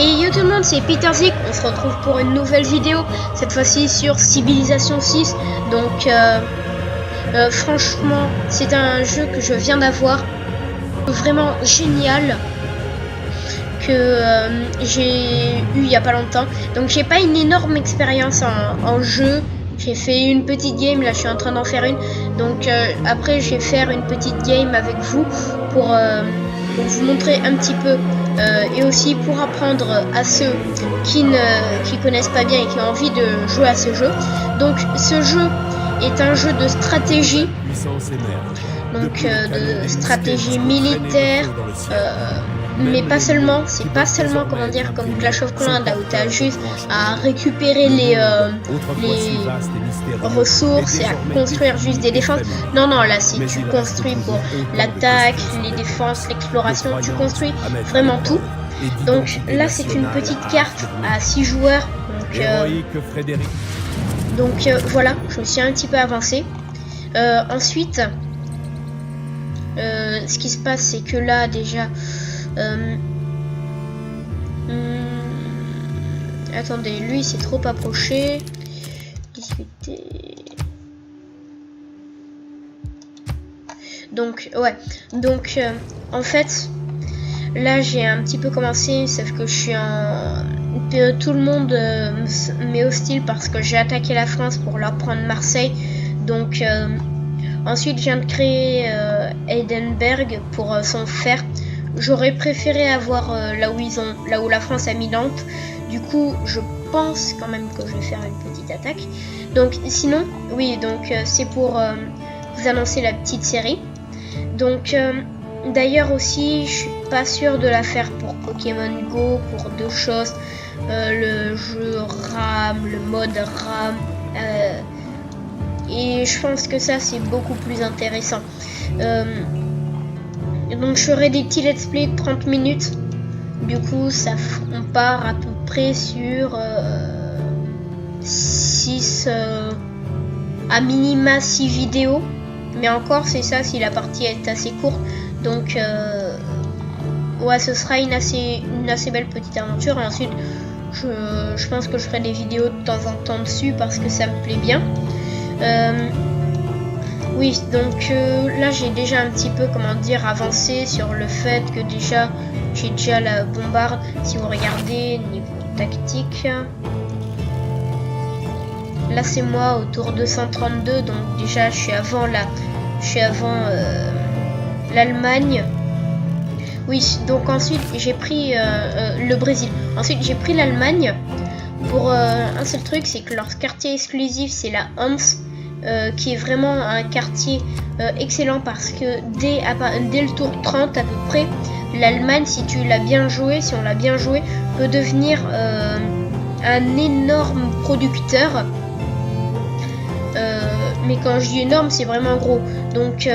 Et yo tout le monde, c'est Peter Zik, on se retrouve pour une nouvelle vidéo, cette fois-ci sur Civilization 6. Donc franchement, c'est un jeu que je viens d'avoir, vraiment génial, que j'ai eu il y a pas longtemps. Donc j'ai pas une énorme expérience en jeu, j'ai fait une petite game, là je suis en train d'en faire une. Donc après je vais faire une petite game avec vous pour vous montrer un petit peu et aussi pour apprendre à ceux qui connaissent pas bien et qui ont envie de jouer à ce jeu. Donc ce jeu est un jeu de stratégie, donc de stratégie militaire, mais pas seulement, c'est pas seulement comment dire comme Clash of Clans là où tu as juste à récupérer les ressources et à construire juste des défenses. Non, là c'est tu construis pour l'attaque, les défenses, l'exploration, tu construis vraiment tout. Donc là c'est une petite carte à 6 joueurs. Donc voilà, je me suis un petit peu avancé. Ensuite, ce qui se passe c'est que là déjà attendez, lui c'est trop approché. Discuter. Donc ouais, donc en fait là j'ai un petit peu commencé, sauf que je suis tout le monde m'est hostile parce que j'ai attaqué la France pour leur prendre Marseille. Donc ensuite je viens de créer Heidelberg pour son fer. J'aurais préféré avoir là où la France a mis Nantes. Du coup je pense quand même que je vais faire une petite attaque. Donc sinon oui, donc c'est pour vous annoncer la petite série. Donc d'ailleurs aussi je suis pas sûre de la faire pour Pokémon Go pour deux choses, le jeu RAM, le mode RAM, et je pense que ça c'est beaucoup plus intéressant. Donc je ferai des petits let's play de 30 minutes. Du coup on part à peu près sur 6 à minima 6 vidéos. Mais encore c'est ça si la partie est assez courte. Donc ouais, ce sera une assez belle petite aventure. Et ensuite je pense que je ferai des vidéos de temps en temps dessus parce que ça me plaît bien. Oui, donc là j'ai déjà un petit peu comment dire avancé sur le fait que déjà j'ai déjà la bombarde. Si vous regardez niveau tactique, là c'est moi au tour 232, donc déjà je suis avant l'Allemagne. Oui, donc ensuite j'ai pris le Brésil. Ensuite j'ai pris l'Allemagne pour un seul truc, c'est que leur quartier exclusif c'est la Hans, qui est vraiment un quartier excellent parce que dès le tour 30 à peu près, l'Allemagne, si on l'a bien joué, peut devenir un énorme producteur. Mais quand je dis énorme, c'est vraiment gros. Donc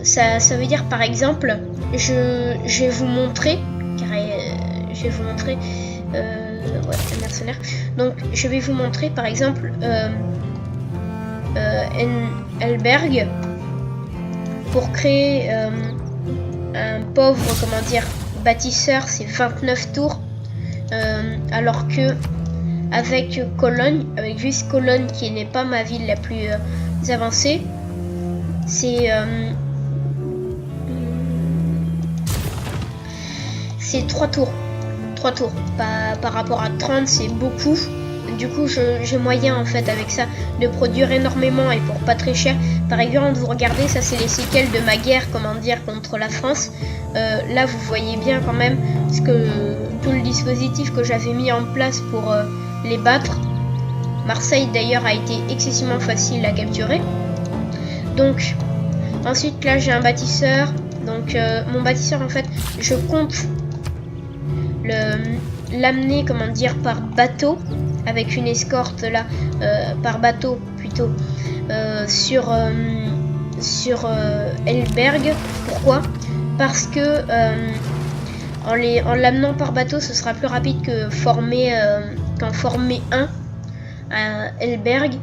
ça veut dire par exemple, je vais vous montrer, ouais, un mercenaire. Donc je vais vous montrer par exemple Heidelberg pour créer un pauvre comment dire bâtisseur, c'est 29 tours, alors que avec Cologne, avec juste Cologne qui n'est pas ma ville la plus avancée, c'est 3 tours. Par rapport à 30 c'est beaucoup. Du coup j'ai moyen en fait avec ça de produire énormément et pour pas très cher. Par exemple vous regardez, ça c'est les séquelles de ma guerre comment dire contre la France. Là vous voyez bien quand même tout le dispositif que j'avais mis en place pour les battre. Marseille d'ailleurs a été excessivement facile à capturer. Donc ensuite là j'ai un bâtisseur. Donc mon bâtisseur en fait je compte l'amener comment dire par bateau avec une escorte là par bateau plutôt sur Heidelberg. Pourquoi? Parce que en l'amenant par bateau ce sera plus rapide que qu'en former un à Heidelberg.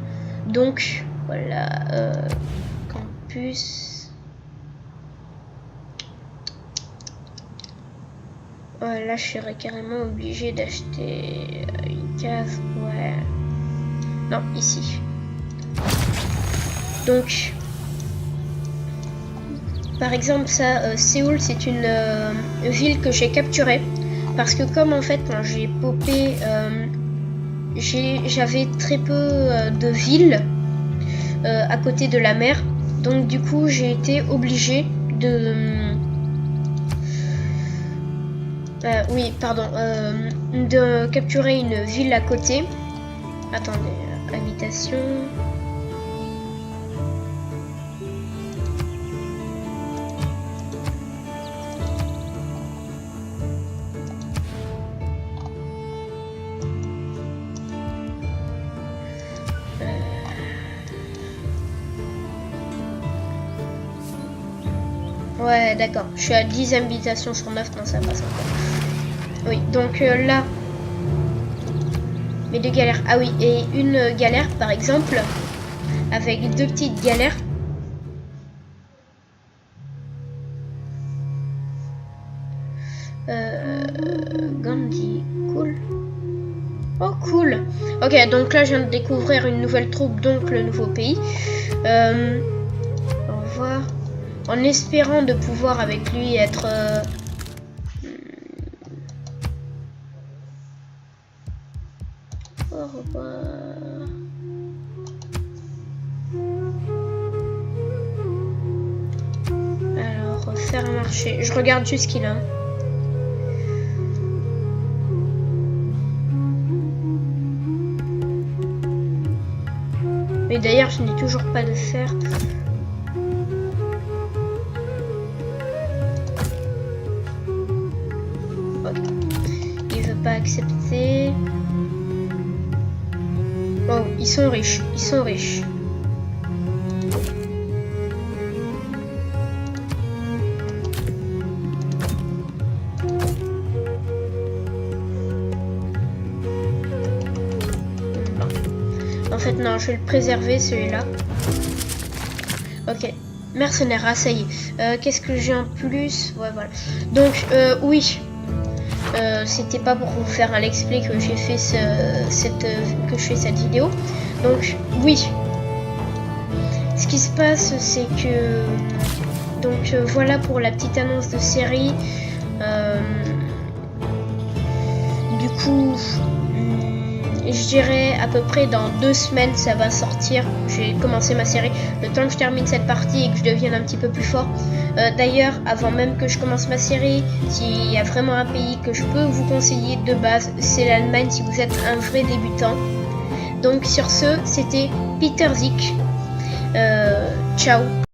Donc voilà, campus. Là, je serais carrément obligé d'acheter une case. Ouais. Non, ici. Donc, par exemple, ça, Séoul, c'est une ville que j'ai capturée. Parce que comme en fait, quand j'ai popé, j'avais très peu de villes à côté de la mer. Donc du coup, j'ai été obligée de... de capturer une ville à côté. Attendez, habitation. Ouais, d'accord. Je suis à 10 habitations sur 9. Non, ça passe encore. Oui, donc là... Mais 2 galères. Ah oui, et une galère, par exemple, avec 2 petites galères. Gandhi, cool. Oh, cool. Ok, donc là, je viens de découvrir une nouvelle troupe, donc le nouveau pays. Au revoir. En espérant de pouvoir avec lui être... Au revoir. Alors, faire un marché. Je regarde juste ce qu'il a. Mais d'ailleurs, je n'ai toujours pas de fer. Il veut pas accepter. Oh, ils sont riches. Ils sont riches. En fait, non, je vais le préserver, celui-là. Ok. Mercenaire, ah, ça y est. Qu'est-ce que j'ai en plus? Ouais, voilà. Donc, oui. C'était pas pour vous faire un expliquer que j'ai fait cette vidéo. Donc, oui. Ce qui se passe, c'est que... Donc, voilà pour la petite annonce de série. Du coup... je dirais à peu près dans 2 semaines ça va sortir. J'ai commencé ma série. Le temps que je termine cette partie et que je devienne un petit peu plus fort. D'ailleurs, avant même que je commence ma série, s'il y a vraiment un pays que je peux vous conseiller de base, c'est l'Allemagne si vous êtes un vrai débutant. Donc sur ce, c'était Peter Zik. Ciao.